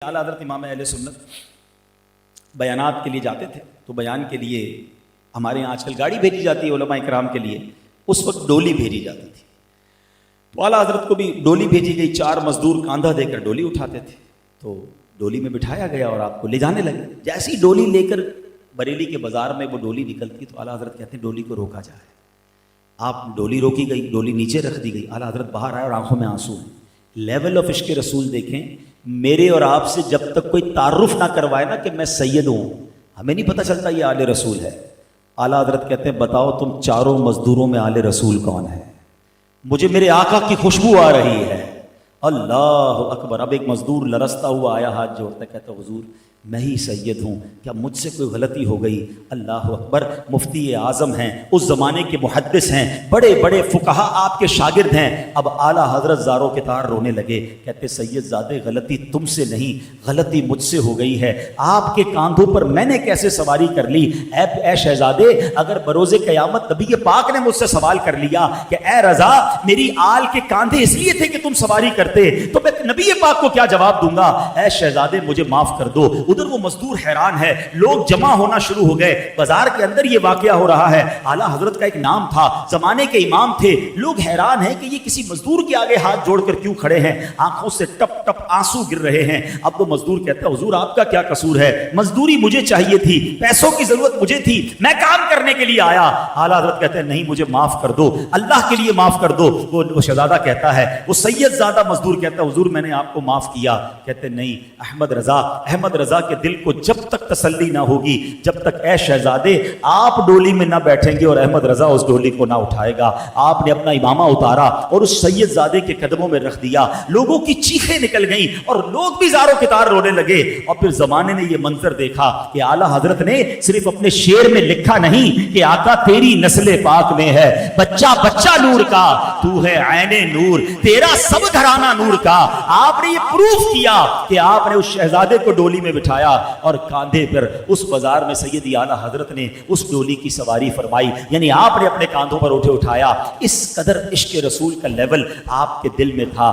اعلیٰ حضرت امام اہل سنت بیانات کے لیے جاتے تھے تو بیان کے لیے ہمارے یہاں آج کل گاڑی بھیجی جاتی ہے علماء کرام کے لیے، اس وقت ڈولی بھیجی جاتی تھی۔ تو اعلیٰ حضرت کو بھی ڈولی بھیجی گئی، 4 مزدور کاندھا دے کر ڈولی اٹھاتے تھے، تو ڈولی میں بٹھایا گیا اور آپ کو لے جانے لگے۔ جیسی ڈولی لے کر بریلی کے بازار میں وہ ڈولی نکلتی تو اعلیٰ حضرت کہتے ہیں ڈولی کو روکا جائے۔ آپ ڈولی روکی گئی، ڈولی نیچے رکھ دی گئی، اعلیٰ حضرت باہر آئے اور آنکھوں میں آنسو ہیں۔ لیول آف عشق رسول دیکھیں، میرے اور آپ سے جب تک کوئی تعارف نہ کروائے نا کہ میں سید ہوں، ہمیں نہیں پتہ چلتا یہ آل رسول ہے۔ اعلیٰ حضرت کہتے ہیں بتاؤ تم چاروں مزدوروں میں آل رسول کون ہے؟ مجھے میرے آقا کی خوشبو آ رہی ہے۔ اللہ اکبر۔ اب ایک مزدور لرزتا ہوا آیا، ہاتھ جوڑتا کہتا حضور میں ہی سید ہوں، کیا مجھ سے کوئی غلطی ہو گئی؟ اللہ اکبر۔ مفتی اعظم ہیں، اس زمانے کے محدث ہیں، بڑے بڑے فقہا آپ کے شاگرد ہیں۔ اب اعلیٰ حضرت زاروں کے تار رونے لگے، کہتے سید زادے غلطی تم سے نہیں، غلطی مجھ سے ہو گئی ہے۔ آپ کے کاندھوں پر میں نے کیسے سواری کر لی؟ اے شہزادے، اگر بروز قیامت نبی پاک نے مجھ سے سوال کر لیا کہ اے رضا میری آل کے کاندھے اس لیے تھے کہ تم سواری کرتے، تو میں نبی پاک کو کیا جواب دوں گا؟ اے شہزادے مجھے معاف کر دو۔ ادھر وہ مزدور حیران ہے، لوگ جمع ہونا شروع ہو گئے، بازار کے اندر یہ واقعہ ہو رہا ہے۔ اعلیٰ حضرت کا ایک نام تھا، زمانے کے امام تھے، لوگ حیران ہیں کہ یہ کسی مزدور کے آگے ہاتھ جوڑ کر کیوں کھڑے ہیں، آنکھوں سے ٹپ ٹپ آنسو گر رہے ہیں۔ اب وہ مزدور کہتا ہے حضور آپ کا کیا قصور ہے؟ مزدوری مجھے چاہیے تھی، پیسوں کی ضرورت مجھے تھی، میں کام کرنے کے لیے آیا۔ اعلیٰ حضرت کہتے ہیں نہیں مجھے معاف کر دو، اللہ کے لیے معاف کر دو۔ وہ شہزادہ کہتا ہے، وہ سید زادہ مزدور کہتا ہے حضور میں نے آپ کو معاف کیا۔ کہتے نہیں احمد رضا کے دل کو جب تک تسلی نہ ہوگی، جب تک اے شہزادے آپ ڈولی میں نہ بیٹھیں گے اور احمد رضا اس ڈولی کو نہ اٹھائے گا۔ آپ نے اپنا امامہ اتارا اور اس سید زادے کے قدموں میں رکھ دیا۔ لوگوں کی چیخیں نکل گئیں اور لوگ بھی زاروں کے تار رونے لگے۔ اور پھر زمانے نے یہ منظر دیکھا کہ اعلیٰ حضرت نے صرف اپنے شعر میں لکھا نہیں کہ آقا تیری نسل پاک میں ہے بچہ بچہ نور کا، تو ہے عین نور، تیرا سب گھرانہ نور کا۔ آپ نے یہ پروف کیا کہ آپ نے اس شہزادے کو ڈولی میں بٹھایا اور کاندھے پر اس بازار میں سیدی اعلیٰ حضرت نے اس ڈولی کی سواری فرمائی، یعنی آپ نے اپنے کاندھوں پر اٹھایا۔ اس قدر عشق رسول کا لیول آپ کے دل میں تھا۔